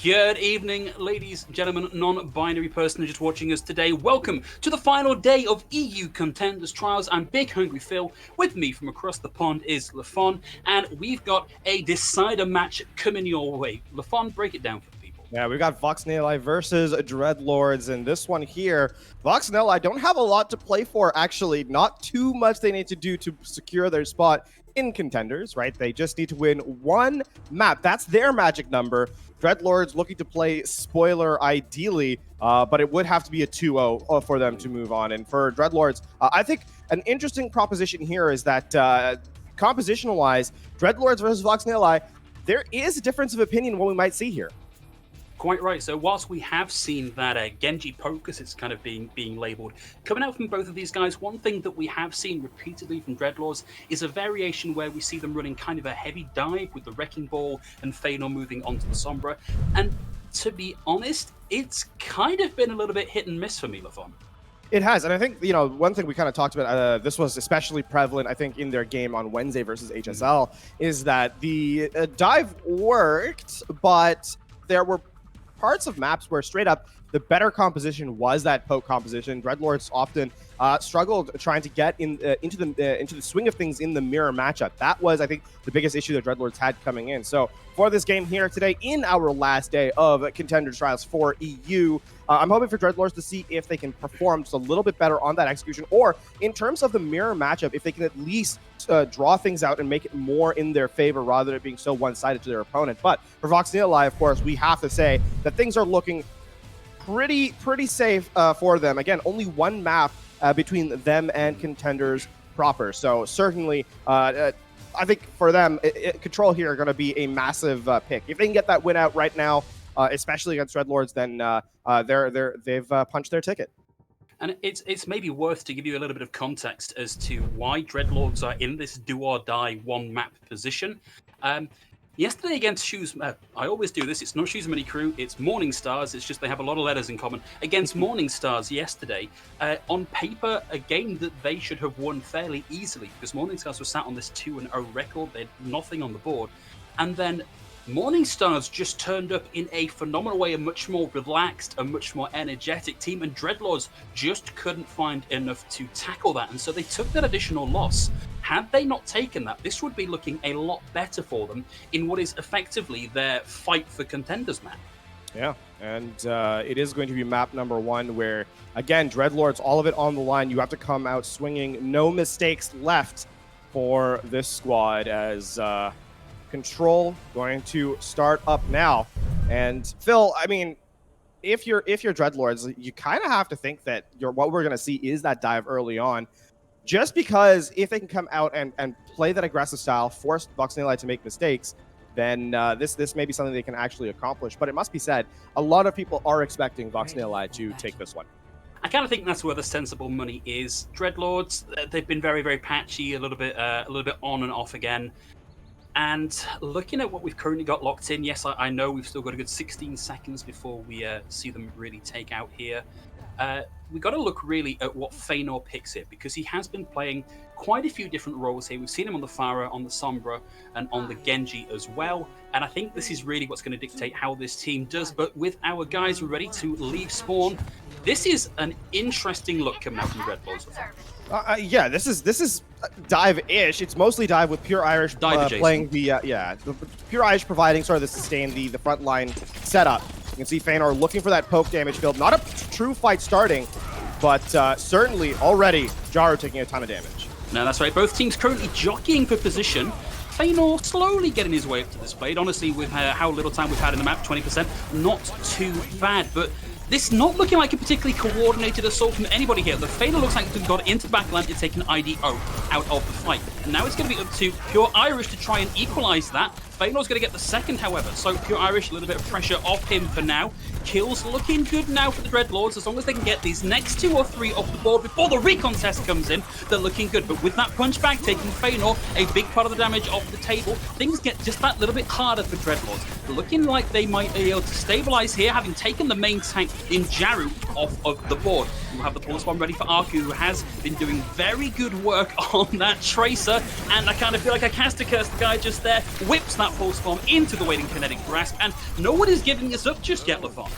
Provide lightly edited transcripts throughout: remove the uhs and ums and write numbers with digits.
Good evening, ladies and gentlemen, non-binary person just watching us today. Welcome to the final day of EU Contenders Trials. I'm Big Hungry Phil. With me from across the pond is Lafon, and we've got a decider match coming your way. Lafon, break it down for the people. Yeah, we've got Nihili versus Dreadlords, and this one here, Nihili don't have a lot to play for, actually. Not too much they need to do to secure their spot in Contenders, right? They just need to win one map. That's their magic number. Dreadlords looking to play spoiler ideally, but it would have to be a 2-0 for them to move on. And for Dreadlords, I think an interesting proposition here is that compositional-wise, Dreadlords versus Nihili, there is a difference of opinion what we might see here. Quite right. So whilst we have seen that Genji poke, as it's kind of being labelled, coming out from both of these guys, one thing that we have seen repeatedly from Dreadlords is a variation where we see them running kind of a heavy dive with the Wrecking Ball and Feanor moving onto the Sombra. And to be honest, it's kind of been a little bit hit and miss for me, Lafon. It has, and I think, you know, one thing we kind of talked about, this was especially prevalent, I think, in their game on Wednesday versus HSL, is that the dive worked, but there were parts of maps where straight up the better composition was that poke composition. Dreadlords often struggled trying to get into the swing of things in the mirror matchup. That was, I think, the biggest issue that Dreadlords had coming in. So for this game here today, in our last day of Contenders Trials for EU, I'm hoping for Dreadlords to see if they can perform just a little bit better on that execution, or in terms of the mirror matchup, if they can at least draw things out and make it more in their favor rather than it being so one-sided to their opponent. But for Nihili, of course, we have to say that things are looking pretty safe for them. Again, only one map between them and Contenders proper. So certainly, I think for them, Control here are going to be a massive pick. If they can get that win out right now, especially against Dreadlords, then they've punched their ticket. And it's maybe worth to give you a little bit of context as to why Dreadlords are in this do-or-die one-map position. Yesterday against Shoes, I always do this, it's not Shoes Mini Crew, it's Morning Stars, it's just they have a lot of letters in common. Against Morning Stars yesterday, on paper, a game that they should have won fairly easily, because Morning Stars was sat on this 2-0 record, they had nothing on the board. And then Morning Stars just turned up in a phenomenal way, a much more relaxed, a much more energetic team, and Dreadlords just couldn't find enough to tackle that, and so they took that additional loss. Had they not taken that, this would be looking a lot better for them in what is effectively their fight for Contenders map. Yeah, and it is going to be map number 1 where, again, Dreadlords, all of it on the line. You have to come out swinging. No mistakes left for this squad as Control going to start up now. And Phil, I mean, if you're Dreadlords, you kind of have to think that what we're going to see is that dive early on. Just because if they can come out and play that aggressive style, force Nihili to make mistakes, then this may be something they can actually accomplish. But it must be said, a lot of people are expecting Nihili to take this one. I kind of think that's where the sensible money is. Dreadlords, they've been very, very patchy, a little bit on and off again. And looking at what we've currently got locked in, yes, I know we've still got a good 16 seconds before we see them really take out here. We've got to look really at what Feanor picks here, because he has been playing quite a few different roles here. We've seen him on the Pharah, on the Sombra, and on the Genji as well. And I think this is really what's going to dictate how this team does. But with our guys ready to leave spawn, this is an interesting look coming out from Dreadlords. Yeah, this is dive-ish. It's mostly dive with Pure Irish playing the Pure Irish providing sort of the sustain, the frontline setup. You can see Feanor looking for that poke damage build. Not a true fight starting, but certainly already Jaru taking a ton of damage. No, that's right. Both teams currently jockeying for position. Feanor slowly getting his way up to this blade. Honestly, with how little time we've had in the map, 20%, not too bad. But this not looking like a particularly coordinated assault from anybody here. The Feanor looks like it's got into the backline and taken IDO out of the fight. And now it's going to be up to Pure Irish to try and equalize that. Feanor's going to get the second, however, so Pure Irish, a little bit of pressure off him for now. Kills looking good now for the Dreadlords. As long as they can get these next 2 or 3 off the board before the recontest comes in, they're looking good. But with that punchback taking Feanor a big part of the damage off the table, things get just that little bit harder for Dreadlords. Looking like they might be able to stabilize here, having taken the main tank in Jaru off of the board. We'll have the pulse bomb ready for Arku, who has been doing very good work on that Tracer. And I kind of feel like I cast a curse. The guy just there whips that that pulse bomb into the waiting kinetic grasp, and no one is giving this up just yet, Lafon.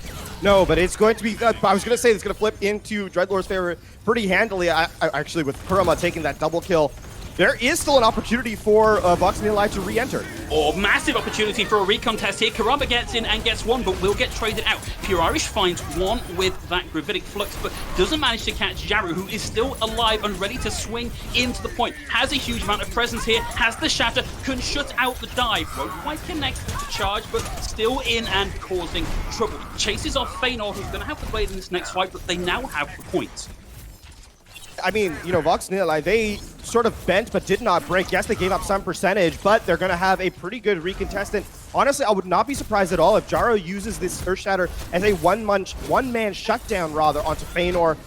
No, but it's going to be, I was going to say it's going to flip into Dreadlord's favor pretty handily. I actually, with Kurama taking that double kill, there is still an opportunity for Vox Nihili to re-enter. Oh, massive opportunity for a recontest here. Kurama gets in and gets one, but will get traded out. Pure Irish finds one with that Gravitic Flux, but doesn't manage to catch Jaru, who is still alive and ready to swing into the point. Has a huge amount of presence here, has the shatter, can shut out the dive. Won't quite connect to the charge, but still in and causing trouble. Chases off Feanor, who's going to have to play in this next fight, but they now have the points. I mean, you know, Vox Nihili, they sort of bent but did not break. Yes, they gave up some percentage, but they're going to have a pretty good recontestant. Honestly, I would not be surprised at all if Jaro uses this Earth Shatter as a one-man shutdown, rather, onto Feanor.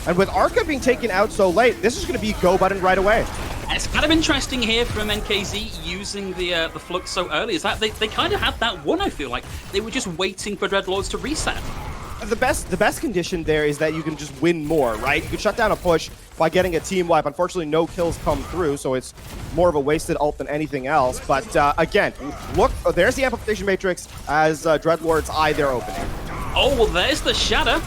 And with Arca being taken out so late, this is going to be go button right away. It's kind of interesting here from NKZ using the Flux so early, is that they kind of had that one, I feel like. They were just waiting for Dreadlords to reset. The best condition there is that you can just win more, right? You can shut down a push by getting a team wipe. Unfortunately, no kills come through, so it's more of a wasted ult than anything else. But again, look, there's the amplification matrix as Dreadlords eye their opening. Oh, well, there's the shatter.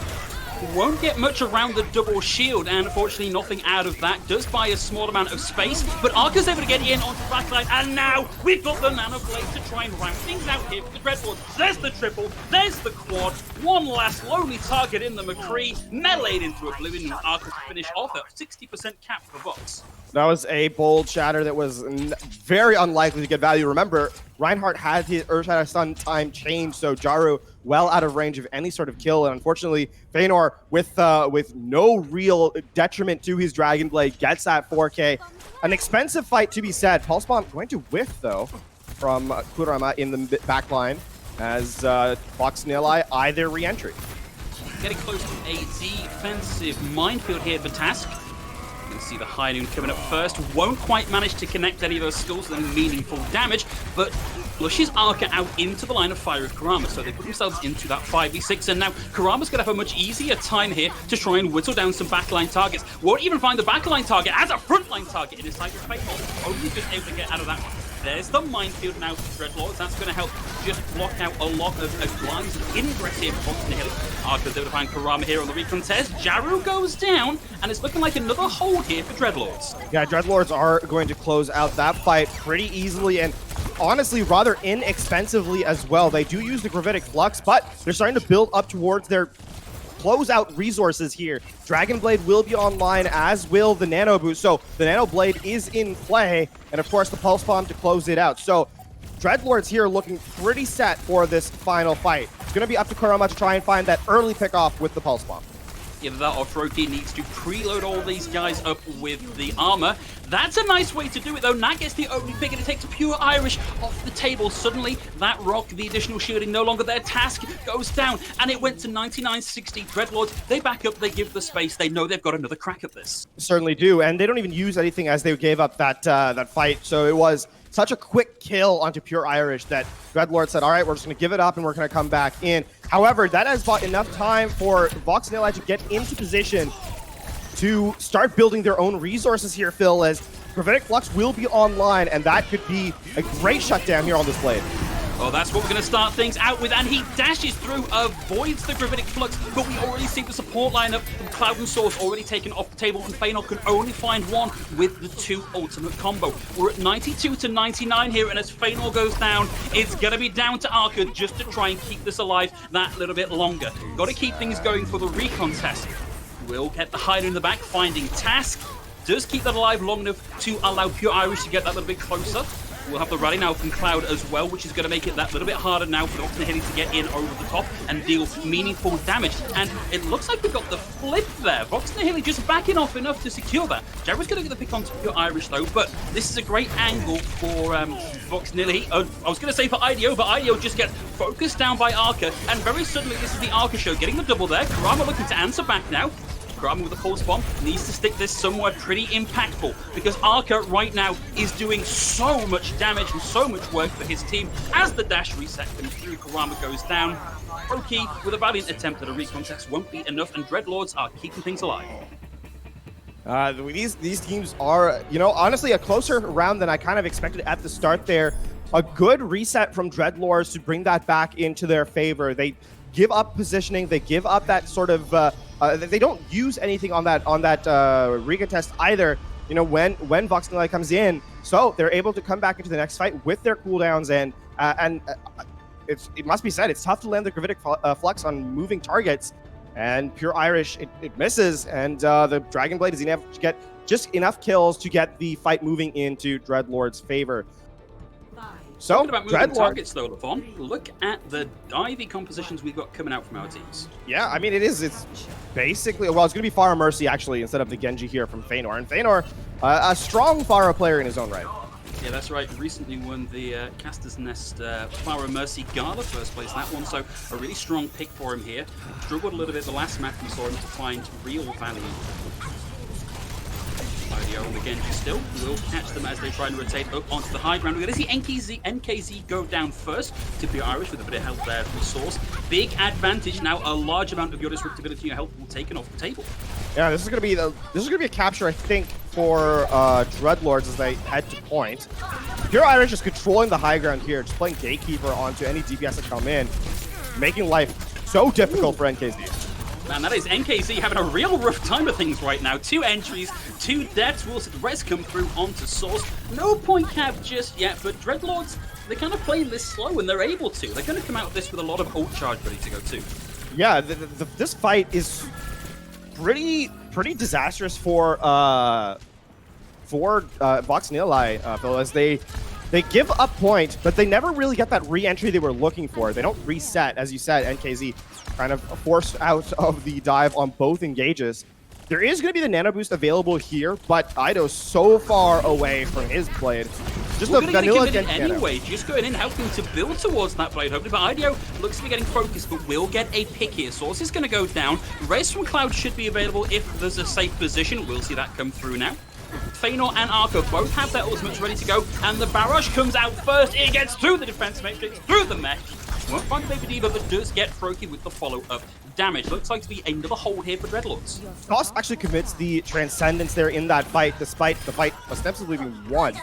Won't get much around the double shield, and unfortunately nothing out of that. Does buy a small amount of space, but Arca's able to get in onto the backline, and now we've got the Nano Blade to try and ramp things out here for the Dreadlords. There's the triple, there's the quad, one last lonely target in the McCree, meleeed into oblivion, and Arca to finish off at 60% cap for Vox. That was a bold shatter that was very unlikely to get value. Remember, Reinhardt had his Earth Shatter stun time changed, so Jaru well out of range of any sort of kill. And unfortunately, Feanor, with no real detriment to his Dragon Blade, gets that 4K. An expensive fight to be said. Pulse Bomb going to whiff, though, from Kurama in the back line as Vox Nihili eye their re-entry. Getting close to a defensive minefield here for Task. You can see the High Noon coming up first. Won't quite manage to connect any of those skulls with any meaningful damage, but flushes Arca out into the line of fire of Kurama, so they put themselves into that 5v6, and now Kurama's going to have a much easier time here to try and whittle down some backline targets. Won't even find the backline target as a frontline target in his sight of Feanor. Only just able to get out of that one. There's the minefield now for Dreadlords. That's going to help just block out a lot of lines of ingress here for Vox Nihili. Arca's able to find Kurama here on the recontest. Jaru goes down, and it's looking like another hold here for Dreadlords. Yeah, Dreadlords are going to close out that fight pretty easily, and honestly, rather inexpensively as well. They do use the Gravitic Flux, but they're starting to build up towards their closeout resources here. Dragon Blade will be online, as will the Nano Boost. So the Nano Blade is in play, and of course the Pulse Bomb to close it out. So Dreadlords here looking pretty set for this final fight. It's going to be up to Kurama to try and find that early pickoff with the Pulse Bomb. Either that or Froki needs to preload all these guys up with the armor. That's a nice way to do it, though. Nat gets the only pick, and it takes Pure Irish off the table. Suddenly, that rock, the additional shielding, no longer their task, goes down, and it went to 99-60. Dreadlords, they back up, they give the space. They know they've got another crack at this. Certainly do, and they don't even use anything as they gave up that fight. So it was such a quick kill onto Pure Irish that Dreadlord said, all right, we're just going to give it up and we're going to come back in. However, that has bought enough time for Vox Nihili to get into position to start building their own resources here, Phil, as Gravitic Flux will be online, and that could be a great shutdown here on this blade. Well, that's what we're going to start things out with, and he dashes through, avoids the Gravitic Flux, but we already see the support lineup from Cloud and Source already taken off the table, and Feanor can only find one with the 2 ultimate combo. We're at 92 to 99 here, and as Feanor goes down, it's going to be down to Arca just to try and keep this alive that little bit longer. Got to keep things going for the recontest. We'll get the Hider in the back, finding Task. Does keep that alive long enough to allow Pure Irish to get that little bit closer. We'll have the rally now from Cloud as well, which is going to make it that little bit harder now for Vox Nihili to get in over the top and deal meaningful damage. And it looks like we've got the flip there. Vox Nihili just backing off enough to secure that. Jared's going to get the pick onto Pure Irish though, but this is a great angle for Vox Nihili. I was going to say for IDO, but IDO just gets focused down by Arca, and very suddenly this is the Arca show getting the double there. Kurama looking to answer back now. Kurama with a Pulse Bomb needs to stick this somewhere pretty impactful, because Arca right now is doing so much damage and so much work for his team. As the dash reset comes through, Kurama goes down. Froki with a valiant attempt at a recontest won't be enough, and Dreadlords are keeping things alive. These teams are, you know, honestly a closer round than I kind of expected at the start there. a good reset from Dreadlords to bring that back into their favor. They give up positioning. They give up that sort of. They don't use anything on that recontest either. You know, when Vox Nihili comes in, so they're able to come back into the next fight with their cooldowns, and it must be said, it's tough to land the gravitic flux on moving targets, and Pure Irish it misses, and the Dragon Blade is enough to get just enough kills to get the fight moving into Dreadlord's favor. So, talking about moving targets though, Levon, look at the divey compositions we've got coming out from our teams. Yeah, I mean, it's basically, well, it's going to be Pharah Mercy actually instead of the Genji here from Feanor. And Feanor, a strong Pharah player in his own right. Yeah, that's right. Recently won the Caster's Nest Pharah Mercy Gala, first place that one, so a really strong pick for him here. Struggled a little bit the last match we saw him to find real value. IDO and the Genji still will catch them as they try and rotate up onto the high ground. We're going to see NKZ go down first to be Irish with a bit of help there from Source. Big advantage now. A large amount of your disruptability and your health will taken off the table. Yeah, this is going to be a capture, I think, for Dreadlords as they head to point. Pure Irish is controlling the high ground here, just playing gatekeeper onto any DPS that come in, making life so difficult for NKZ. Man, that is NKZ having a real rough time of things right now. 2 entries, 2 deaths. We'll see the rest come through onto Source. No point cap just yet, but Dreadlords, they're kind of playing this slow, and they're able to. They're going to come out of this with a lot of ult charge ready to go too. Yeah, this fight is pretty disastrous for Vox Nihili, Phil, as they give up point, but they never really get that re-entry they were looking for. They don't reset, as you said. NKZ kind of forced out of the dive on both engages. There is going to be the nano boost available here, but Ido's so far away from his blade. Just a vanilla anyway, just going in, helping to build towards that blade, hopefully. But Ido looks to be getting focused, but will get a pick here. Source is going to go down. Res from Cloud should be available if there's a safe position. We'll see that come through now. Feanor and Arca both have their ultimates ready to go, and the barrage comes out first. It gets through the defense matrix, through the mesh. Won't find Baby Diva, but does get Froakie with the follow-up damage. Looks like to be another hold here for Dreadlords. Cost actually commits the Transcendence there in that fight, despite the fight ostensibly being won.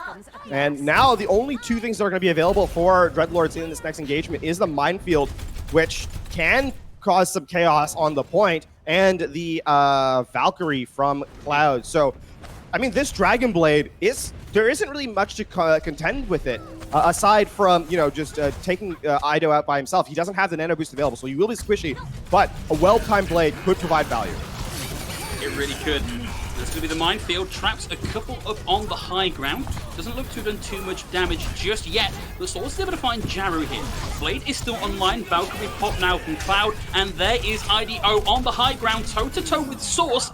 And now the only 2 things that are going to be available for Dreadlords in this next engagement is the Minefield, which can cause some chaos on the point, and the Valkyrie from Cloud. So, I mean, this Dragon Blade there isn't really much to contend with it, aside from, you know, just taking Ido out by himself. He doesn't have the nano boost available, so he will be squishy, but a well-timed blade could provide value. It really could. There's going to be the minefield, traps a couple up on the high ground. Doesn't look to have done too much damage just yet. The Source is able to find Jaru here. Blade is still online, Valkyrie pop now from Cloud, and there is IDO on the high ground, toe-to-toe with Source.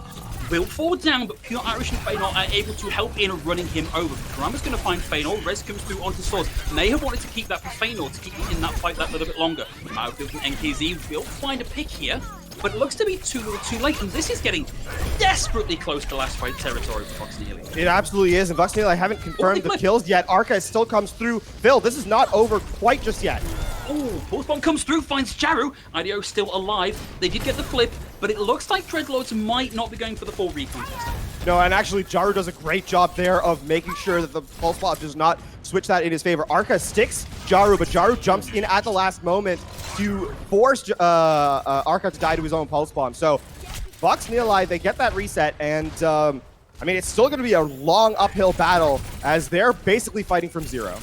Will fall down, but Pure Irish and Feanor are able to help in running him over. Karama's going to find Feanor. Res comes through onto Source. May have wanted to keep that for Feanor to keep him in that fight that little bit longer. Minefield from NKZ will find a pick here, but it looks to be too little too late, and this is getting desperately close to last fight territory for Vox Nihili. It absolutely is, and Vox Nihili haven't confirmed the kills yet. Arca still comes through. Phil, this is not over quite just yet. Oh, Pulse Bomb comes through, finds Jaru. IDO still alive. They did get the flip, but it looks like Dreadlords might not be going for the full recontest. No, and actually Jaru does a great job there of making sure that the Pulse Bomb does not switch that in his favor. Arca sticks Jaru, but Jaru jumps in at the last moment to force Arca to die to his own Pulse Bomb. So Vox Nihili, they get that reset, and I mean, it's still going to be a long uphill battle as they're basically fighting from zero.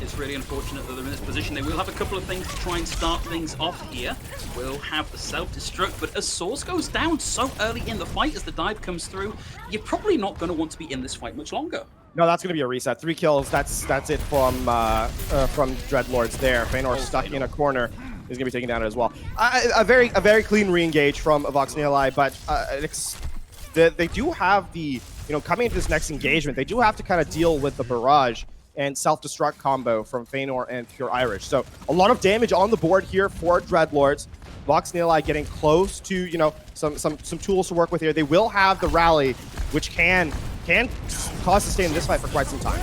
It's really unfortunate that they're in this position. They will have a couple of things to try and start things off here. We'll have the self-destruct, but as Source goes down so early in the fight as the dive comes through, you're probably not going to want to be in this fight much longer. No, that's going to be a reset. 3 kills, that's it from Dreadlords there. Feanor stuck in a corner. Is going to be taken down as well. A very clean re-engage from Vox Nihili, but they do have the, you know, coming into this next engagement, they do have to kind of deal with the barrage and self-destruct combo from Feanor and Pure Irish. So a lot of damage on the board here for Dreadlords. Vox Nihili getting close to, you know, some tools to work with here. They will have the rally, which can cause us to stay in this fight for quite some time.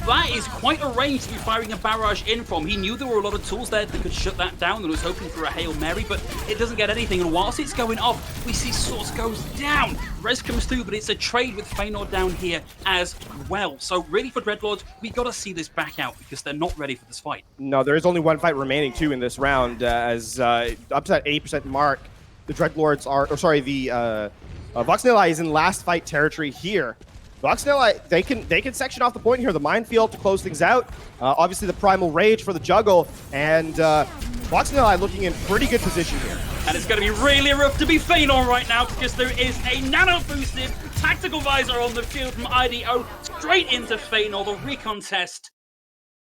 that is quite a range to be firing a barrage in from. He knew there were a lot of tools there that could shut that down and was hoping for a Hail Mary, but it doesn't get anything. And whilst it's going off, we see Source goes down. Res comes through, but it's a trade with Feynor down here as well. So really for Dreadlords, we got to see this back out because they're not ready for this fight. No, there is only one fight remaining too in this round, as up to that 80% mark, the Dreadlords are, or sorry, the Vox Nihili is in last fight territory here. Vox Nihili, they can section off the point here, the minefield to close things out. Obviously the Primal Rage for the juggle, and Vox Nihili looking in pretty good position here. And it's going to be really rough to be Feynor right now because there is a nano-boosted tactical visor on the field from IDO straight into Feynor. The recon test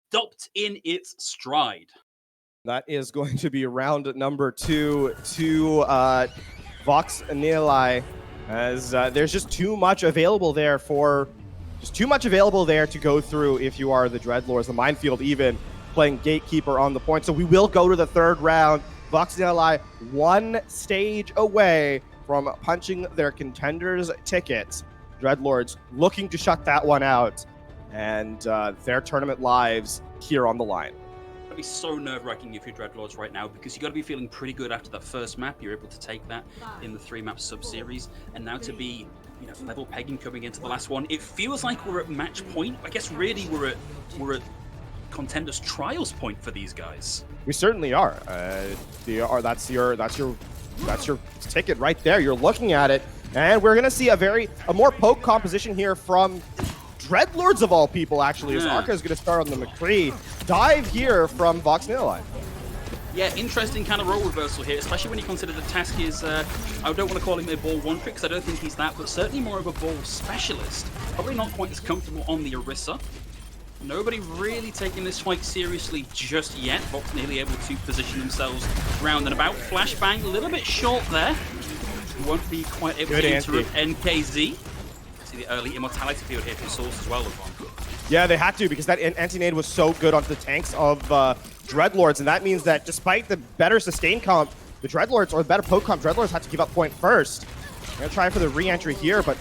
stopped in its stride. That is going to be round number 2 to Vox Nihili, as there's just too much available there to go through if you are the Dreadlords. The minefield even playing gatekeeper on the point. So we will go to the third round. Vox Nihili one stage away from punching their Contenders tickets. Dreadlords looking to shut that one out, and their tournament lives here on the line. Be so nerve-wracking if you're Dreadlords right now because you got to be feeling pretty good after that first map. You're able to take that in the 3-map sub-series, and now to be, you know, level pegging coming into the last one. It feels like we're at match point. I guess really we're at Contenders trials point for these guys. We certainly are. That's your ticket right there. You're looking at it, and we're gonna see a more poke composition here from Dreadlords of all people, actually, as Arca is going to start on the McCree. Dive here from Vox Nihili. Yeah, interesting kind of role reversal here, especially when you consider the task is, I don't want to call him a ball one trick because I don't think he's that, but certainly more of a ball specialist. Probably not quite as comfortable on the Orisa. Nobody really taking this fight seriously just yet. Vox Nihili able to position themselves round and about. Flashbang a little bit short there. Won't be quite able to interrupt NKZ. The early immortality field here from Source as well. Yeah, they had to because that anti-nade was so good onto the tanks of Dreadlords, and that means that despite the better sustain comp, the Dreadlords, or the better poke comp, Dreadlords had to give up point first. I'm going to try for the re-entry here, but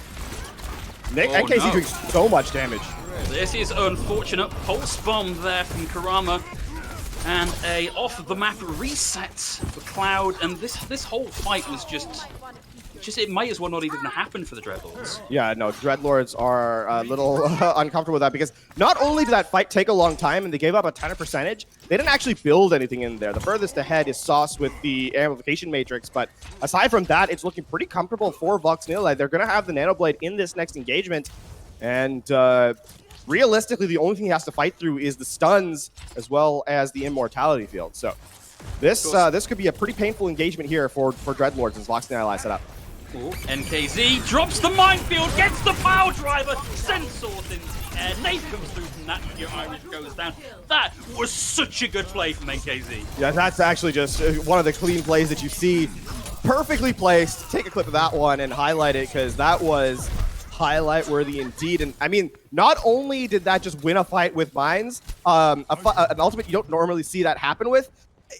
NKZ doing so much damage. This is unfortunate. Pulse bomb there from Karama, and a off-the-map reset for Cloud, and this whole fight was just it might as well not even happen for the Dreadlords. Yeah, no, Dreadlords are a little uncomfortable with that because not only did that fight take a long time and they gave up a ton of percentage, they didn't actually build anything in there. The furthest ahead is Sauce with the amplification matrix, but aside from that, it's looking pretty comfortable for Vox Nihili. They're going to have the Nano Blade in this next engagement, and realistically, the only thing he has to fight through is the stuns as well as the immortality field. So this could be a pretty painful engagement here for Dreadlords as Vox Nihili set up. Ooh, NKZ drops the minefield, gets the power driver, sends Source into the air. Nate comes through from that, your Irish goes down. That was such a good play from NKZ. Yeah, that's actually just one of the clean plays that you see. Perfectly placed. Take a clip of that one and highlight it because that was highlight worthy indeed. And I mean, not only did that just win a fight with mines, an ultimate you don't normally see that happen with,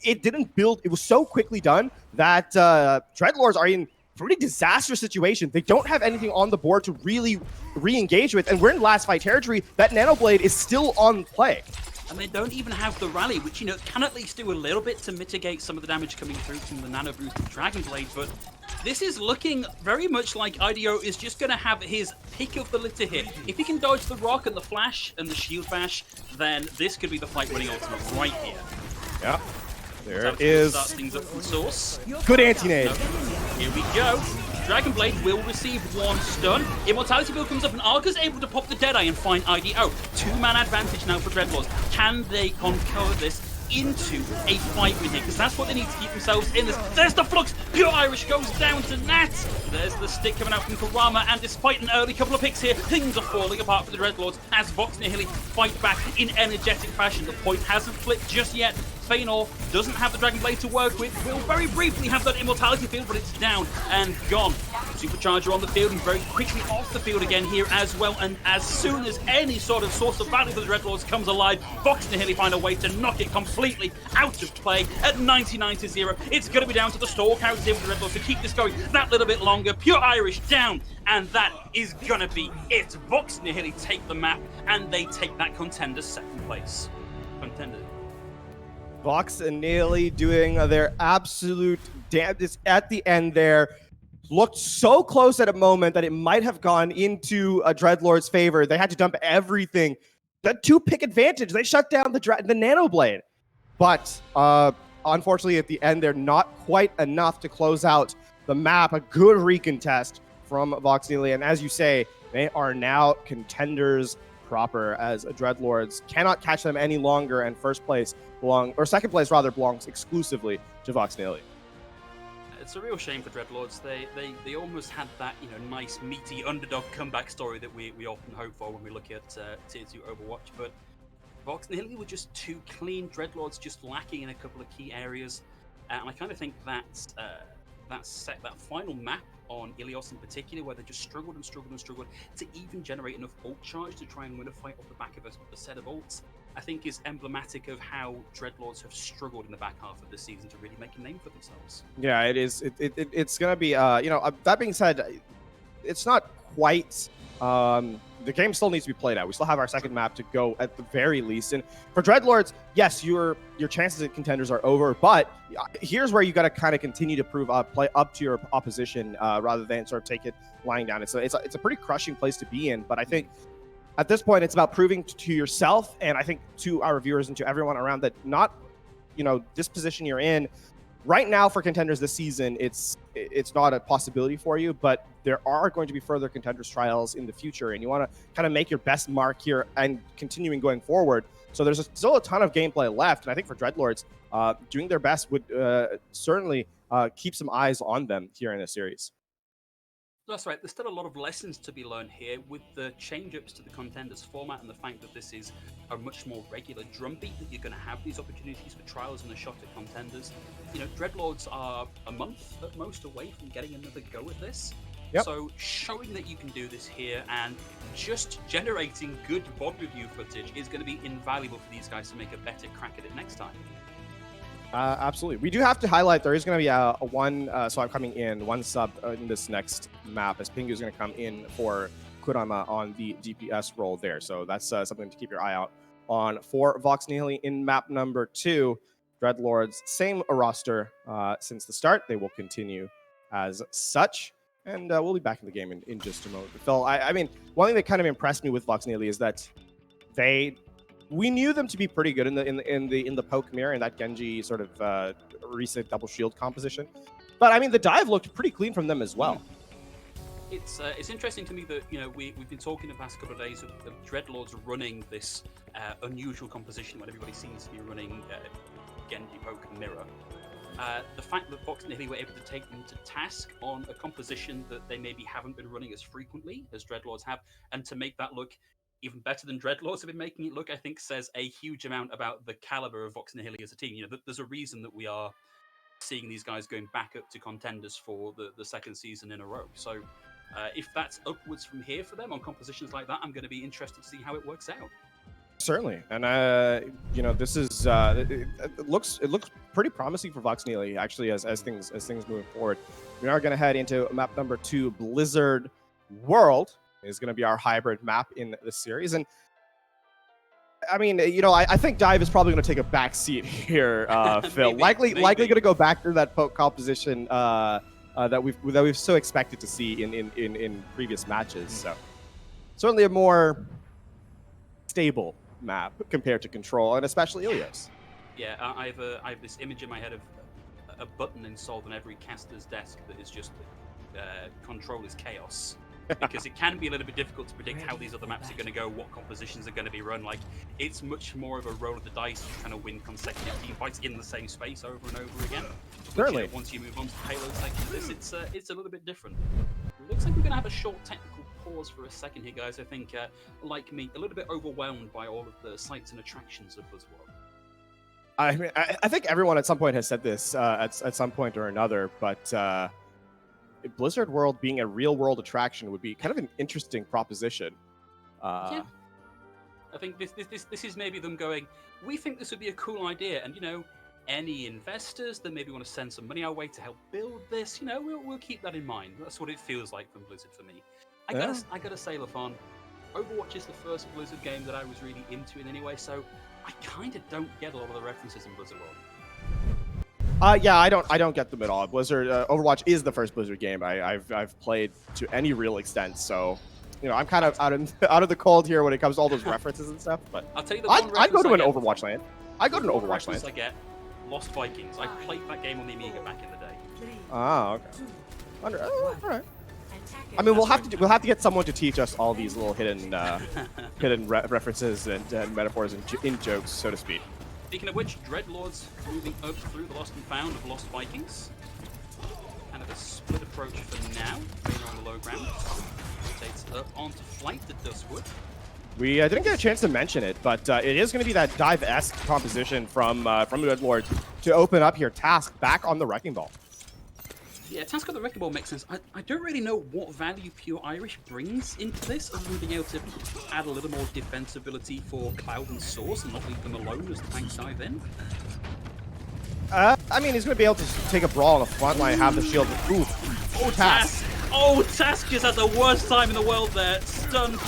it didn't build. It was so quickly done that Dreadlords are in pretty disastrous situation. They don't have anything on the board to really re-engage with, and we're in last fight territory. That Nano Blade is still on play. And they don't even have the rally, which, you know, can at least do a little bit to mitigate some of the damage coming through from the Nano Boosted Dragon Blade, but this is looking very much like IDO is just going to have his pick of the litter here. If he can dodge the rock and the flash and the shield bash, then this could be the fight-winning ultimate right here. Yeah. There is start things up from Source. Good anti-nade. Here we go. Dragon Blade will receive one stun. Immortality build comes up and Arca's able to pop the Deadeye and find IDO. 2-man advantage now for Dreadlords. Can they conquer this into a fight win here? Because that's what they need to keep themselves in this. There's the Flux. Pure Irish goes down to Nat. There's the stick coming out from Kurama, and despite an early couple of picks here, things are falling apart for the Dreadlords as Vox Nihili fight back in energetic fashion. The point hasn't flipped just yet. Feanor doesn't have the Dragon Blade to work with. Will very briefly have that Immortality field, but it's down and gone. Supercharger on the field and very quickly off the field again here as well. And as soon as any sort of source of value for the Dreadlords comes alive, Vox Nihili find a way to knock it completely out of play at 99-0. It's going to be down to the Stalkhouse here for the Dreadlords to keep this going that little bit longer. Pure Irish down, and that is going to be it. Vox Nihili take the map, and they take that Contenders second place. Contenders. Vox and Nihili doing their absolute damnedest at the end there. Looked so close at a moment that it might have gone into a Dreadlord's favor. They had to dump everything. That 2-pick advantage. They shut down the Nano Blade. But unfortunately, at the end, they're not quite enough to close out the map. A good recontest from Vox Nihili. And as you say, they are now Contenders proper, as Dreadlords cannot catch them any longer, and second place rather belongs exclusively to Vox Nihili. It's a real shame for Dreadlords. They almost had that nice meaty underdog comeback story that we often hope for when we look at Tier 2 Overwatch, but Vox Nihili were just too clean. Dreadlords just lacking in a couple of key areas, and I kind of think that final map on Ilios in particular, where they just struggled to even generate enough ult charge to try and win a fight off the back of a set of ults, I think is emblematic of how Dreadlords have struggled in the back half of the season to really make a name for themselves. Yeah, it is. It's going to be, that being said, it's not quite, the game still needs to be played out. We still have our second map to go at the very least. And for Dreadlords, yes, your chances at Contenders are over, but here's where you got to kind of continue to play up to your opposition rather than sort of take it lying down. It's a pretty crushing place to be in, but I think at this point, it's about proving to yourself, and I think to our viewers and to everyone around, that this position you're in right now for Contenders this season, it's not a possibility for you, but there are going to be further Contenders trials in the future, and you want to kind of make your best mark here and continuing going forward. So there's still a ton of gameplay left, and I think for Dreadlords, doing their best would certainly keep some eyes on them here in this series. That's right. There's still a lot of lessons to be learned here with the change-ups to the Contenders format and the fact that this is a much more regular drumbeat, that you're going to have these opportunities for trials and a shot at Contenders. Dreadlords are a month at most away from getting another go at this. Yep. So showing that you can do this here and just generating good VOD review footage is going to be invaluable for these guys to make a better crack at it next time. Absolutely. We do have to highlight there is going to be one sub in this next map, as Pingu is going to come in for Kurama on the DPS role there. So that's something to keep your eye out on for Vox Nihili in map number 2. Dreadlords, same roster since the start. They will continue as such. And we'll be back in the game in just a moment. But Phil, I mean, one thing that kind of impressed me with Vox Nihili is that we knew them to be pretty good in the poke mirror, in that Genji sort of reset double shield composition. But I mean, the dive looked pretty clean from them as well. It's interesting to me that we've been talking the past couple of days of Dreadlords running this unusual composition when everybody seems to be running Genji, poke, and mirror. The fact that Vox Nihili were able to take them to task on a composition that they maybe haven't been running as frequently as Dreadlords have, and to make that look even better than Dreadlords have been making it look, I think says a huge amount about the caliber of Vox Nihili as a team. There's a reason that we are seeing these guys going back up to Contenders for the second season in a row. So if that's upwards from here for them on compositions like that, I'm going to be interested to see how it works out. Certainly, and this is it looks pretty promising for Vox Nihili actually as things moving forward. We are going to head into map number 2, Blizzard World. Is going to be our hybrid map in this series. And I mean, I think dive is probably going to take a back seat here, Phil. Maybe. Likely going to go back to that poke composition that we've so expected to see in previous matches. So certainly a more stable map compared to Control, and especially Ilios. Yeah, I have this image in my head of a button installed on every caster's desk that is just Control is chaos. Because it can be a little bit difficult to predict how these other maps are going to go, what compositions are going to be run. Like, it's much more of a roll of the dice trying to win consecutive team fights in the same space over and over again. Certainly. Once you move on to payloads like this, it's a little bit different. Looks like we're going to have a short technical pause for a second here, guys. I think, like me, a little bit overwhelmed by all of the sights and attractions of Buzzworld. I mean, I think everyone at some point has said this at some point or another, but Blizzard World being a real-world attraction would be kind of an interesting proposition. Yeah. I think this is maybe them going, we think this would be a cool idea, and, you know, any investors that maybe want to send some money our way to help build this, you know, we'll keep that in mind. That's what it feels like from Blizzard for me. I gotta say, Lafon, Overwatch is the first Blizzard game that I was really into in any way, so I kind of don't get a lot of the references in Blizzard World. Yeah, I don't get them at all. Blizzard Overwatch is the first Blizzard game I've played to any real extent, so you know I'm kind of out of the cold here when it comes to all those references and stuff. But I'll tell you I'd go to an Overwatch land. I go to an Overwatch land. I get Lost Vikings. I played that game on the EMEA back in the day. Ah, okay. All right. I mean, we'll have to get someone to teach us all these little hidden references and metaphors and in jokes, so to speak. Speaking of which, Dreadlords moving up through the lost and found of Lost Vikings. Kind of a split approach for now. Vader on the low ground. Takes up onto flight to Duskwood. We didn't get a chance to mention it, but it is going to be that dive-esque composition from Dreadlords to open up here. Task back on the Wrecking Ball. Yeah, Task on the Wrecking Ball makes sense. I don't really know what value Pure Irish brings into this, other than being able to add a little more defensibility for Cloud and Source and not leave them alone as the tanks dive in. I mean, he's going to be able to take a brawl on the front line, have the shield. Ooh. Oh, Task! Oh, Task just had the worst time in the world there. Stunned,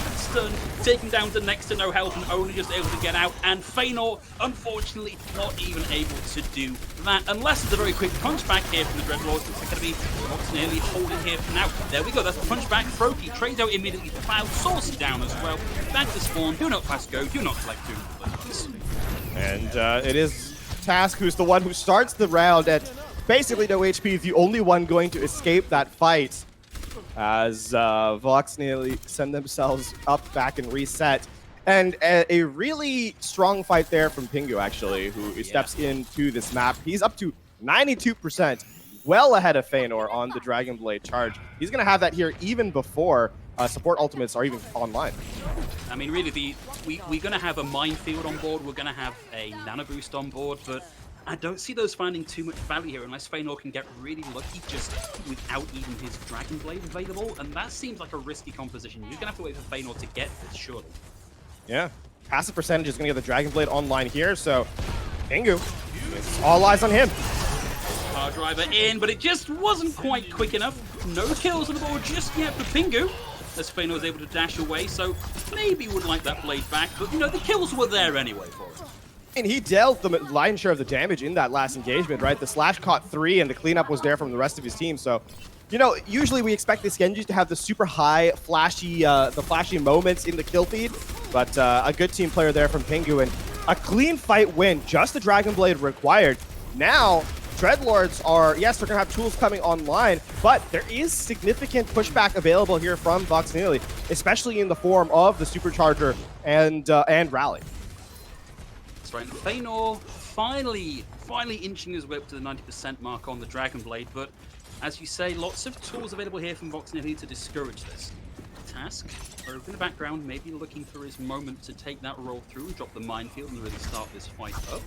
taken down to next to no health and only just able to get out. And Feanor, unfortunately, not even able to do that. Unless it's a very quick punchback here from the Dreadlords. It's going to be nearly holding here for now. There we go, that's the punchback. Froki trades out immediately to Cloud. Source is down as well. Back to spawn. Do not pass go. Do not collect 2 bullets. And it is Task who's the one who starts the round at basically no HP, the only one going to escape that fight. As Vox nearly send themselves up, back, and reset. And a really strong fight there from Pingu, actually, who steps into this map. He's up to 92%, well ahead of Feanor on the Dragon Blade charge. He's going to have that here even before support ultimates are even online. I mean, really, we're going to have a minefield on board. We're going to have a nano boost on board, but I don't see those finding too much value here unless Feanor can get really lucky just without even his Dragon Blade available, and that seems like a risky composition. You're going to have to wait for Feanor to get this, surely. Yeah. Passive percentage is going to get the Dragon Blade online here, so Pingu, it's all eyes on him. Power driver in, but it just wasn't quite quick enough. No kills on the board just yet for Pingu, as Feanor was able to dash away, so maybe would like that blade back, but, you know, the kills were there anyway for him. And he dealt the lion's share of the damage in that last engagement, right? The slash caught 3, and the cleanup was there from the rest of his team. So, you know, usually we expect this Genji to have the super high, flashy moments in the kill feed, but a good team player there from Pingu, and a clean fight win, just the Dragon Blade required. Now, Dreadlords are, yes, they're going to have tools coming online, but there is significant pushback available here from Vox Nihili, especially in the form of the Supercharger and Rally. That's right. Feanor finally inching his way up to the 90% mark on the Dragon Blade, but as you say, lots of tools available here from Vox Nihili to discourage this. Task, over in the background, maybe looking for his moment to take that roll through and drop the minefield and really start this fight up.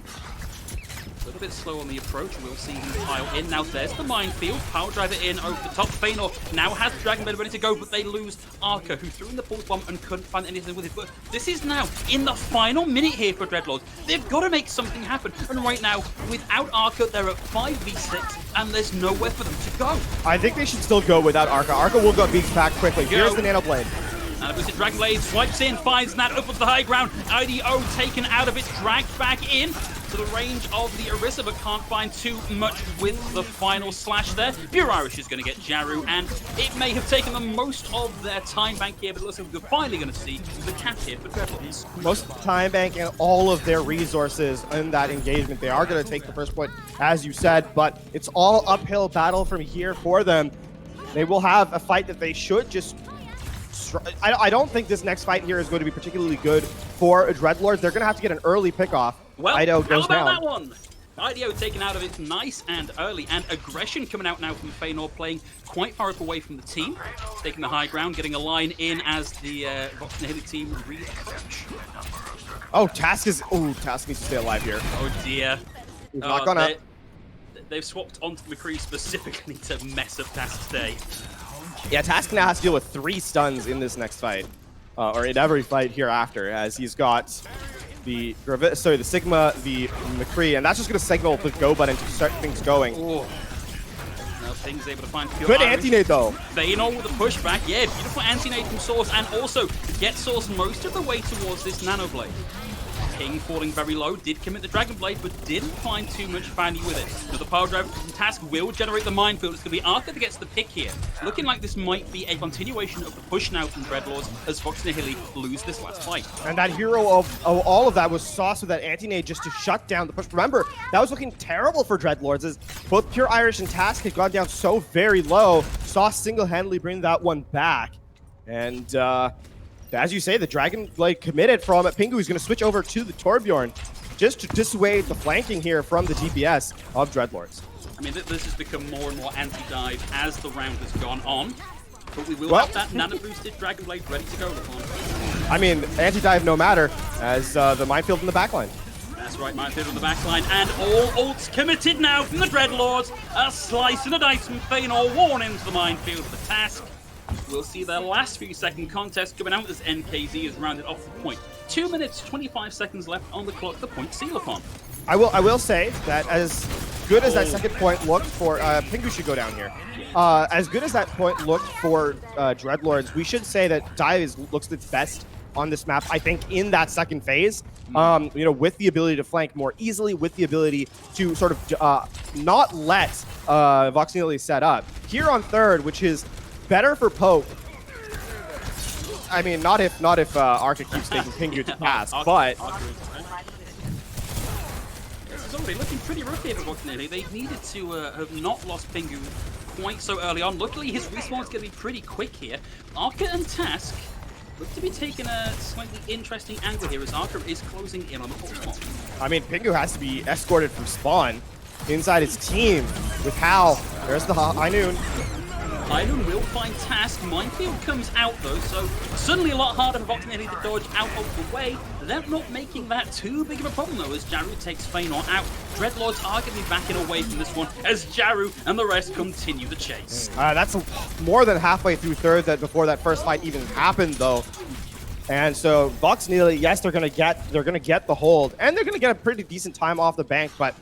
A little bit slow on the approach, we'll see him pile in. Now there's the minefield, power driver in over the top. Feanor now has the Dragon Blade ready to go, but they lose Arca, who threw in the pulse bomb and couldn't find anything with it. But this is now in the final minute here for Dreadlords. They've got to make something happen. And right now, without Arca, they're at 5v6, and there's nowhere for them to go. I think they should still go without Arca. Arca will go beats back quickly. Here's the Nano Blade. And a boosted Dragon Blade swipes in, finds Nat up onto the high ground. IDO taken out of it, dragged back in to the range of the Orisa, but can't find too much with the final slash there. Pure Irish is going to get Jaru, and it may have taken them most of their time bank here, but it looks like we're finally going to see the cap here for Dreadlords. Most of the time bank and all of their resources in that engagement. They are going to take the first point, as you said, but it's all uphill battle from here for them. They will have a fight that they should just... I don't think this next fight here is going to be particularly good for Dreadlords. They're going to have to get an early pickoff. Well, IDO goes how about down. that one? IDO taken out of it nice and early, and aggression coming out now from Feanor, playing quite far up away from the team, taking the high ground, getting a line in as the Vox Nihili team re-approach. Oh, Task is... Oh, Task needs to stay alive here. Oh dear. He's not gonna... They've swapped onto McCree specifically to mess up Task's day. Yeah, Task now has to deal with 3 stuns in this next fight. Or in every fight hereafter, as he's got the Sigma, the McCree, and that's just going to signal the go button to start things going. Ooh. Now Ping's able to find pure Good Irish. anti-nade, though. Feynor with a pushback. Yeah, beautiful anti-nade from Source, and also get Source most of the way towards this Nano Blade. King falling very low, did commit the Dragon Blade, but didn't find too much value with it. Now the power drive from Task will generate the minefield. It's going to be Arca that gets the pick here. Looking like this might be a continuation of the push now from Dreadlords as Fox and Nihili lose this last fight. And that hero of all of that was Sauce with that anti-nade just to shut down the push. Remember, that was looking terrible for Dreadlords as both Pure Irish and Task had gone down so very low. Sauce single-handedly bringing that one back. And as you say, the Dragon Blade committed from Pingu. He's going to switch over to the Torbjorn just to dissuade the flanking here from the DPS of Dreadlords. I mean, this has become more and more anti-dive as the round has gone on. But we will have that nano-boosted Dragon Blade ready to go. I mean, anti-dive no matter, as the minefield in the backline. That's right, minefield in the backline, and all ults committed now from the Dreadlords. A slice and a dice from Feynor, worn into the minefield for the Task. We'll see their last few second contest coming out as NKZ is rounded off the point. 2 minutes, 25 seconds left on the clock, the point seal upon. I will say that as good as that second point looked for, Pingu should go down here. As good as that point looked for Dreadlords, we should say that Dive looks its best on this map, I think, in that second phase. You know, with the ability to flank more easily, with the ability to sort of not let Vox Nihili set up. Here on third, which is better for Poke. I mean, not if Arca keeps taking Pingu to pass, but this is already looking pretty rough here for Vox Nihili. They needed to have not lost Pingu quite so early on. Luckily, his respawn's going to be pretty quick here. Arca and Task look to be taking a slightly interesting angle here as Arca is closing in on the full spawn. I mean, Pingu has to be escorted from spawn inside his team with Hal. There's the High Noon. High Noon will find Task. Minefield comes out though, so suddenly a lot harder for Vox Nihili to dodge out of the way. They're not making that too big of a problem though as Jaru takes Feynor out. Dreadlords are going to be backing away from this one as Jaru and the rest continue the chase. That's more than halfway through third before that first fight even happened though. And so Vox Nihili, yes, they're gonna get the hold, and they're gonna get a pretty decent time off the bank, but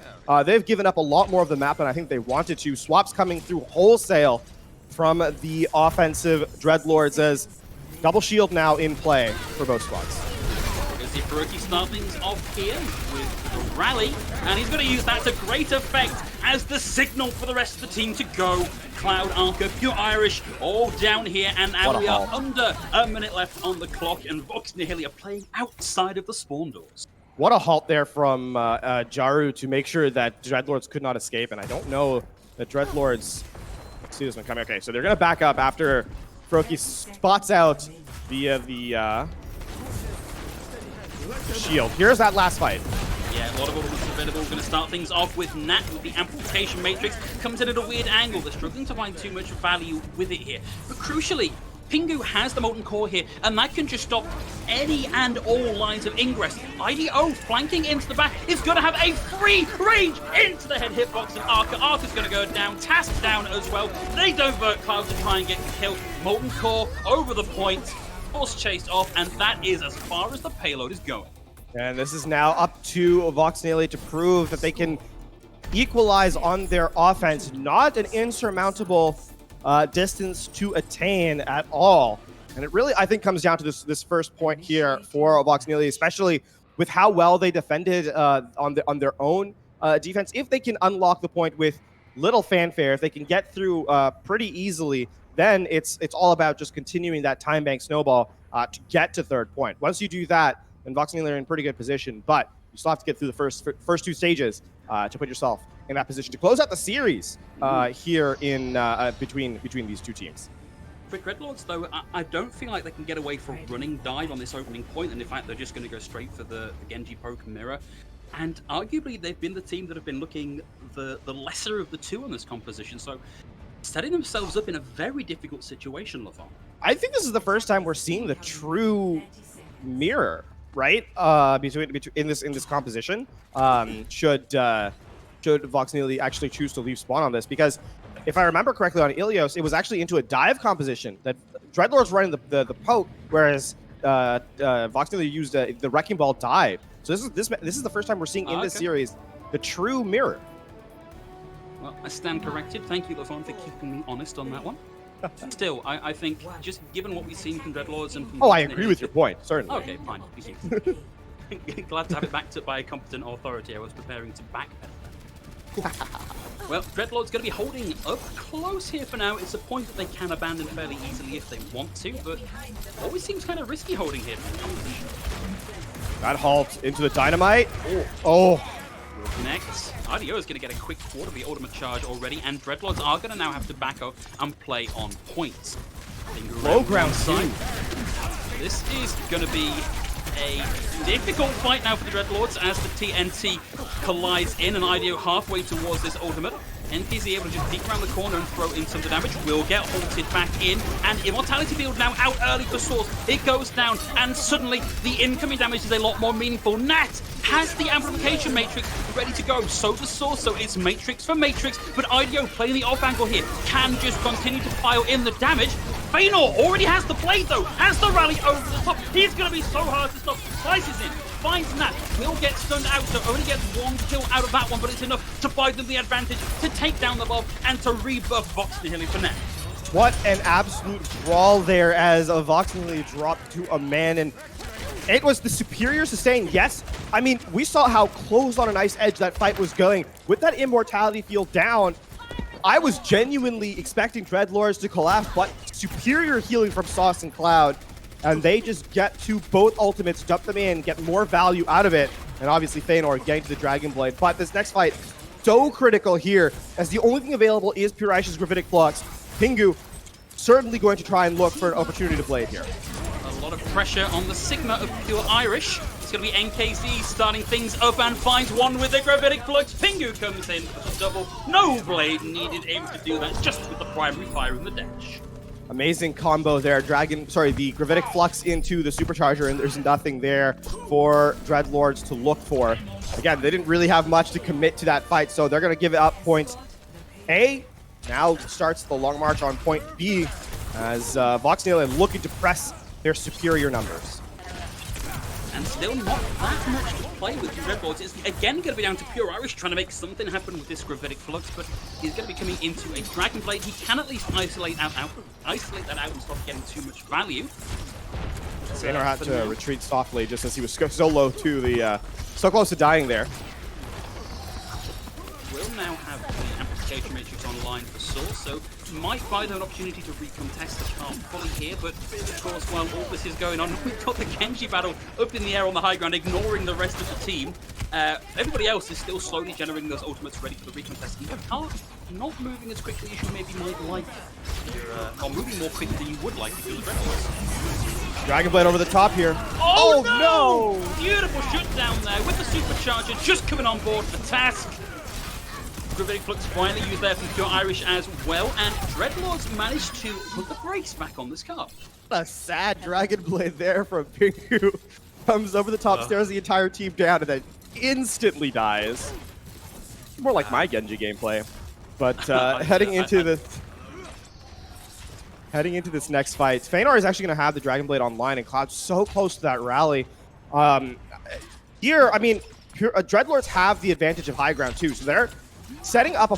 they've given up a lot more of the map than I think they wanted to. Swaps coming through wholesale from the offensive Dreadlords as double shield now in play for both squads. We're going to see Faruqi start things off here with the rally, and he's going to use that to great effect as the signal for the rest of the team to go. Cloud, Arca, Pure Irish, all down here, and we are under a minute left on the clock, and Vox Nihili are playing outside of the spawn doors. What a halt there from Jaru to make sure that Dreadlords could not escape, and I don't know that Dreadlords... Let's see this one coming. Okay, so they're going to back up after Faruqi spots out the shield. Here's that last fight. Yeah, a lot of ultimates available. Going to start things off with Nat with the amplification matrix. Comes in at a weird angle. They're struggling to find too much value with it here. But crucially, Pingu has the Molten Core here, and that can just stop any and all lines of ingress. IDO flanking into the back is going to have a free range into the head hitbox, and Arca's going to go down, Task down as well. They divert Cloud to try and get the kill. Molten Core over the point, force chased off, and that is as far as the payload is going. And this is now up to Vox Nihili to prove that they can equalize on their offense. Not an insurmountable distance to attain at all. And it really, I think, comes down to this first point here for Vox Nihili, especially with how well they defended on their own defense. If they can unlock the point with little fanfare, if they can get through pretty easily, then it's all about just continuing that time bank snowball to get to third point. Once you do that, then Vox Nihili are in pretty good position, but you still have to get through the first two stages to put yourself in that position to close out the series here in between these two teams. For Dreadlords, though, I don't feel like they can get away from running dive on this opening point, and in fact, they're just going to go straight for the Genji poke mirror. And arguably, they've been the team that have been looking the lesser of the two on this composition, so setting themselves up in a very difficult situation, Lafon. I think this is the first time we're seeing the true mirror right? Between in this composition, should Vox Nihili actually choose to leave spawn on this, because if I remember correctly on Ilios, it was actually into a dive composition that Dreadlords running the poke, whereas Vox Nihili used the Wrecking Ball dive. So this is the first time we're seeing in this series the true mirror. Well, I stand corrected. Thank you, Lafon, for keeping me honest on that one. Still, I think, just given what we've seen from Dreadlords and from I agree with your point, certainly. Okay, fine. Thank you. Glad to have it backed up by a competent authority. I was preparing to backpedal that. Well, Dreadlord's going to be holding up close here for now. It's a point that they can abandon fairly easily if they want to, but always seems kind of risky holding here. That halt into the dynamite. Oh. Next, IDO is going to get a quick quarter of the ultimate charge already, and Dreadlords are going to now have to back up and play on points. Low ground side. This is going to be a difficult fight now for the Dreadlords as the TNT collides in, and IDO halfway towards this ultimate. NPZ able to just peek around the corner and throw in some of the damage. Will get halted back in, and Immortality Field now out early for Source. It goes down, and suddenly the incoming damage is a lot more meaningful. Nat has the Amplification Matrix ready to go. So does Source, so it's Matrix for Matrix, but IDO playing the off angle here can just continue to pile in the damage. Feanor already has the blade though, has the rally over the top. He's going to be so hard to stop. Slices in, finds Nat, will get stunned out, so only gets one kill out of that one, but it's enough to buy them the advantage to take down the mob and to rebuff Vox Nihili for Nat. What an absolute brawl there as Vox Nihili dropped to a man, and it was the superior sustain, yes. I mean, we saw how close on a nice edge that fight was going. With that Immortality Field down, I was genuinely expecting Dreadlords to collapse, but superior healing from Sauce and Cloud, and they just get to both ultimates, dump them in, get more value out of it, and obviously Feanor getting to the Dragon Blade. But this next fight, so critical here, as the only thing available is Pure Aish's Gravitic Flux. Pingu certainly going to try and look for an opportunity to blade here. A lot of pressure on the Sigma of Pure Irish. It's going to be NKZ starting things up and finds one with the Gravitic Flux. Pingu comes in for the double. No blade needed, able to do that just with the primary fire and the dash. Amazing combo there. The Gravitic Flux into the Supercharger, and there's nothing there for Dreadlords to look for. Again, they didn't really have much to commit to that fight, so they're going to give it up points A. Now starts the long march on point B as Vox Nihili looking to press their superior numbers. And still not that much to play with Dreadlords. It's again going to be down to Pure Irish trying to make something happen with this Gravitic Flux, but he's going to be coming into a Dragon Blade. He can at least isolate that out and stop getting too much value. Feanor had to retreat softly just as he was so low to the, so close to dying there. Will now have the Amplification Matrix online for Source, so might buy them an opportunity to recontest the card fully here, but of course while all this is going on, we've got the Genji battle up in the air on the high ground, ignoring the rest of the team. Everybody else is still slowly generating those ultimates ready for the recontest. You are not moving as quickly as you maybe might like, or moving more quickly than you would like if you're the Dreadlords. Dragon Blade over the top here. Oh no! Beautiful shutdown there with the Supercharger just coming on board for task. Gravitic Flux finally used there from Pure Irish as well, and Dreadlords managed to put the brakes back on this car. A sad Dragon Blade there from Pingu. Comes over the top, stares the entire team down, and then instantly dies. More like my Genji gameplay. But heading into this next fight, Feanor is actually going to have the Dragon Blade online, and Cloud's so close to that rally. Here, I mean, Dreadlords have the advantage of high ground too, so they're setting up a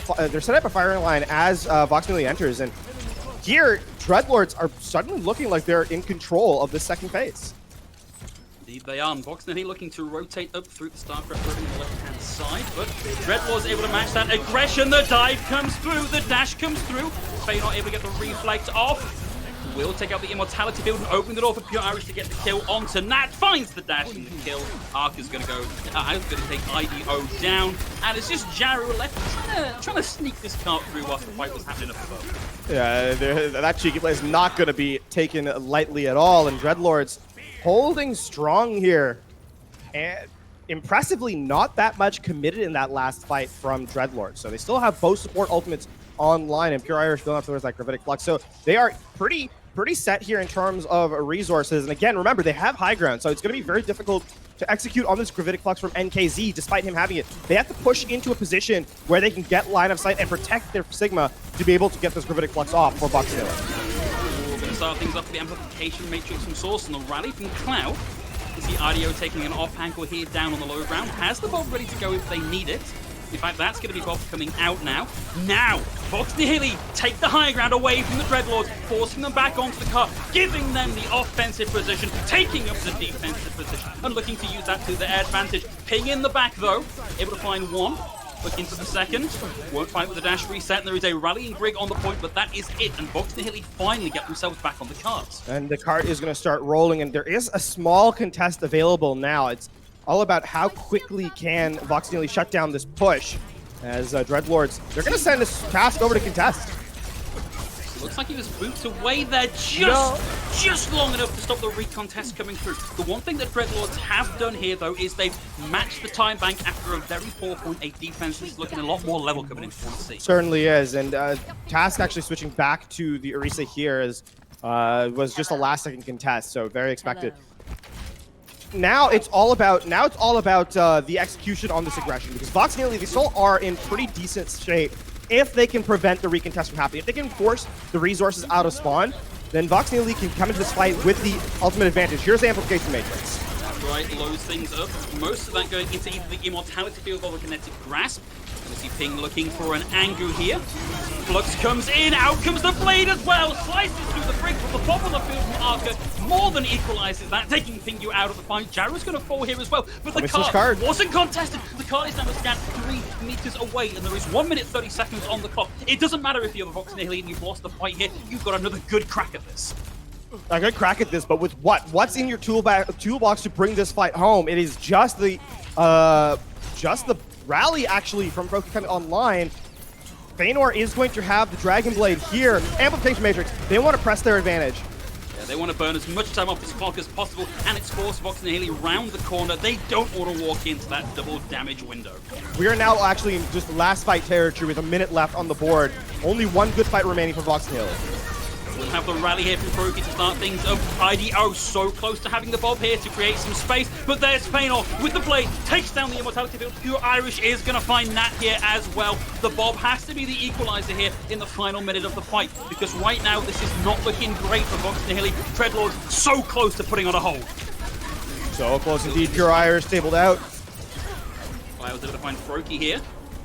firing line as Vox Nihili enters, and here Dreadlords are suddenly looking like they're in control of the second phase. Indeed they are. Vox Nihili looking to rotate up through the StarCraft building on the left-hand side, but Dreadlords able to match that aggression. The dive comes through, the dash comes through. Feanor able to get the reflect off. Will take out the Immortality Field and open the door for Pure Irish to get the kill onto Nat. Finds the dash and the kill. Arc is going to go. Arc's going to take IDO down, and it's just Jaru left trying to sneak this cart through whilst the fight was happening up above. Yeah, that cheeky play is not going to be taken lightly at all, and Dreadlords holding strong here. And impressively, not that much committed in that last fight from Dreadlords. So they still have both support ultimates online, and Pure Irish building up towards that Gravitic Flux. So they are pretty pretty set here in terms of resources. And again, remember, they have high ground, so it's going to be very difficult to execute on this Gravitic Flux from NKZ, despite him having it. They have to push into a position where they can get line of sight and protect their Sigma to be able to get this Gravitic Flux off for Voxnil. We're going to start things off with the Amplification Matrix from Source and the rally from Cloud. You see IDO taking an off angle here down on the low ground. Has the Bob ready to go if they need it. In fact, that's going to be Bob coming out now. Now, Vox Nihili take the high ground away from the Dreadlords, forcing them back onto the car, giving them the offensive position, taking up the defensive position, and looking to use that to their advantage. Ping in the back, though, able to find one. Looking for the second. Won't fight with the dash reset, and there is a rallying Grig on the point, but that is it. And Vox Nihili finally get themselves back on the cards. And the cart is going to start rolling, and there is a small contest available now. It's all about how quickly can Vox Nihili shut down this push. As Dreadlords, they're going to send this task over to contest. Looks like he was booted away there just long enough to stop the recontest coming through. The one thing that Dreadlords have done here, though, is they've matched the time bank after a very poor point 8 defense. It's looking a lot more level coming into point C. Certainly is, and Task actually switching back to the Orisa here is, was just a last-second contest, so very expected. Now it's all about the execution on this aggression, because Vox Nihili, they still are in pretty decent shape if they can prevent the recontest from happening. If they can force the resources out of spawn, then Vox Nihili can come into this fight with the ultimate advantage. Here's the Amplification Matrix. That's right, loads things up. Most of that going into either the Immortality Field or the Kinetic Grasp. You see Ping looking for an Angu here. Flux comes in, out comes the blade as well, slices through the brick, but the pop on the field from Arca more than equalizes that, taking Pingu out of the fight. Jarrah's going to fall here as well, but the card wasn't contested. The card is now scanned 3 meters away, and there is 1 minute 30 seconds on the clock. It doesn't matter if you're the Vox Nihili and you've lost the fight here, you've got another good crack at this. A good crack at this, but with what? What's in your toolbox to bring this fight home? It is just the rally, actually, from Broken coming online. Feanor is going to have the Dragon Blade here. Amplification Matrix, they want to press their advantage. Yeah, they want to burn as much time off this clock as possible, and it's forced Vox Nihili round the corner. They don't want to walk into that double damage window. We are now actually in just last fight territory with a minute left on the board. Only one good fight remaining for Vox Nihili. We'll have the rally here from Kroki to start things up. IDO so close to having the Bob here to create some space, but there's Feanor with the blade, takes down the Immortality Field. Pure Irish is going to find Nat here as well. The Bob has to be the equalizer here in the final minute of the fight, because right now this is not looking great for Vox Nihili. Dreadlords so close to putting on a hold. So close indeed, Pure Irish tabled out. I was able to find Kroki here,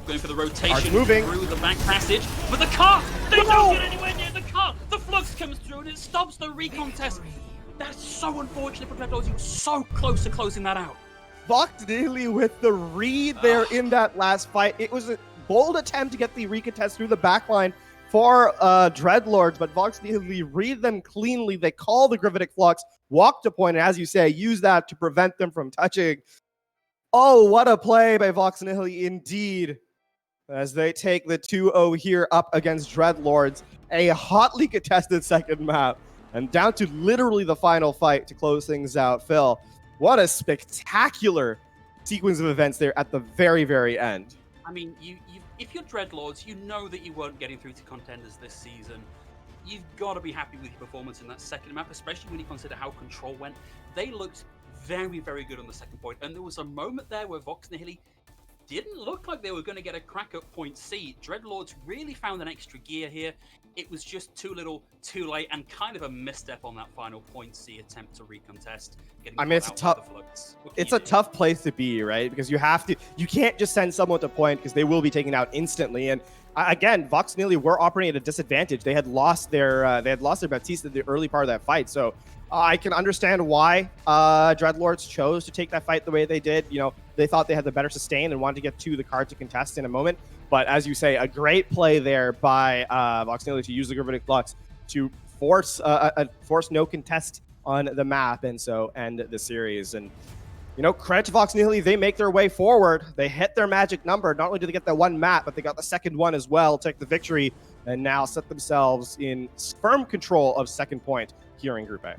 going for the rotation through the back passage, but the car, they don't get anywhere near the car. The flux comes through and it stops the recontest. That's so unfortunate for Dreadlords. You were so close to closing that out. Vox Nihili with the read there in that last fight. It was a bold attempt to get the recontest through the backline for Dreadlords, but Vox Nihili read them cleanly. They call the Gravitic Flux, walk to point, and as you say, use that to prevent them from touching. Oh, what a play by Vox Nihili indeed, as they take the 2-0 here up against Dreadlords. A hotly contested second map, and down to literally the final fight to close things out. Phil, what a spectacular sequence of events there at the very, very end. I mean, if you're Dreadlords, you know that you weren't getting through to Contenders this season. You've got to be happy with your performance in that second map, especially when you consider how Control went. They looked very, very good on the second point, and there was a moment there where Vox Nihili didn't look like they were going to get a crack at point C. Dreadlords really found an extra gear here. It was just too little, too late, and kind of a misstep on that final point C attempt to recontest. I mean, it's a tough place to be, right? Because you can't just send someone to point, because they will be taken out instantly. And again, Vox Nihili were operating at a disadvantage. They had lost their Baptiste in the early part of that fight. So I can understand why Dreadlords chose to take that fight the way they did. You know, they thought they had the better sustain and wanted to get to the card to contest in a moment. But as you say, a great play there by Vox Nihili to use the Gravitic Flux to force no contest on the map, and so end the series. And you know, credit to Vox Nihili, they make their way forward. They hit their magic number. Not only did they get that one map, but they got the second one as well, take the victory, and now set themselves in firm control of second point here in Group A.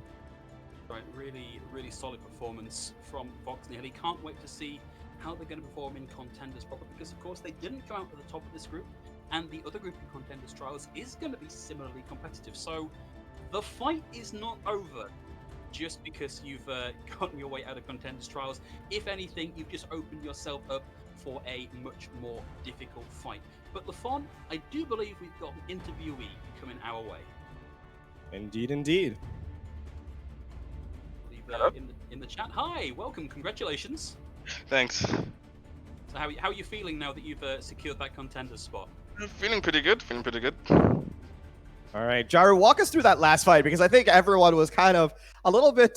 Right, really, really solid performance from Vox Nihili. Can't wait to see how they're going to perform in Contenders proper, because of course they didn't go out to the top of this group, and the other group in Contenders Trials is going to be similarly competitive. So the fight is not over just because you've gotten your way out of Contenders Trials. If anything, you've just opened yourself up for a much more difficult fight. But Lafon, I do believe we've got an interviewee coming our way. Indeed, indeed. In the chat. Hi, welcome, congratulations. Thanks. So how are you feeling now that you've secured that Contenders spot? Feeling pretty good. All right, Jaru, walk us through that last fight, because I think everyone was kind of a little bit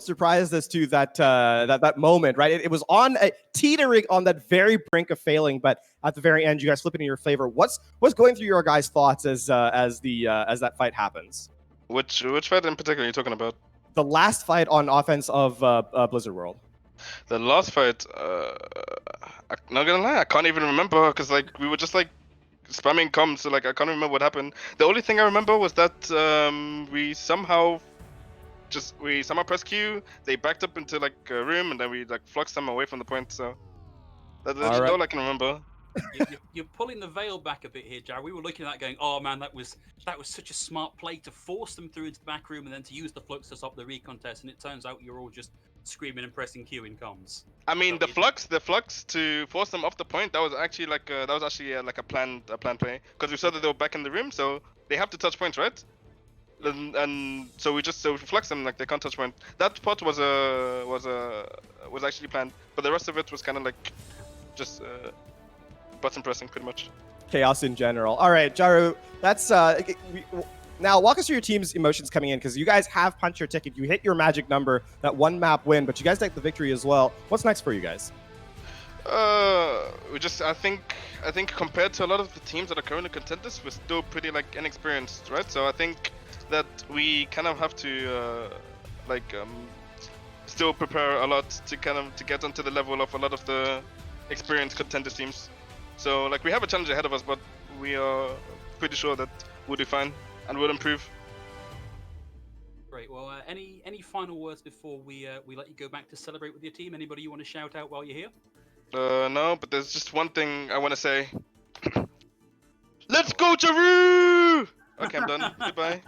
surprised as to that moment, right? It was on teetering on that very brink of failing, but at the very end, you guys flip it in your favor. What's going through your guys' thoughts as that fight happens? Which fight in particular are you talking about? The last fight on offense of Blizzard World. The last fight, I'm not gonna lie, I can't even remember, because like we were just like spamming comms, so like I can't remember what happened. The only thing I remember was that we somehow pressed Q, they backed up into like a room, and then we like fluxed them away from the point. So that's all I can remember. You're pulling the veil back a bit here, Jared. We were looking at that going, oh man, that was such a smart play to force them through into the back room and then to use the flux to stop the recontest. And it turns out you're all just screaming and pressing Q in comms. I mean, the flux to force them off the point, that was actually like a planned play, because we saw that they were back in the room, so they have to touch points, right? And so we flux them like they can't touch point. That part was actually planned, but the rest of it was kind of like just button pressing, pretty much. Chaos in general. All right, Jaru, that's now walk us through your team's emotions coming in, because you guys have punched your ticket. You hit your magic number, that one map win, but you guys take the victory as well. What's next for you guys? I think compared to a lot of the teams that are currently contenders, we're still pretty like inexperienced, right? So I think that we kind of have to still prepare a lot to get onto the level of a lot of the experienced contender teams. So like we have a challenge ahead of us, but we are pretty sure that we'll do fine and we'll improve. Great. Well, any final words before we let you go back to celebrate with your team? Anybody you want to shout out while you're here? No, but there's just one thing I want to say. Let's go, Jaru! Okay, I'm done. Goodbye.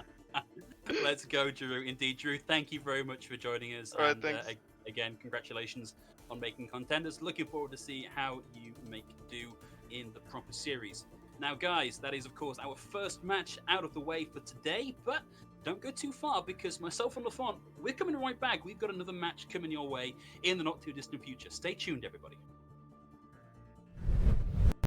Let's go, Drew. Indeed, Drew, thank you very much for joining us. All right, thanks. Again, congratulations on making Contenders. Looking forward to see how you make do in the proper series. Now, guys, that is, of course, our first match out of the way for today, but don't go too far, because myself and Lafont, we're coming right back. We've got another match coming your way in the not-too-distant future. Stay tuned, everybody.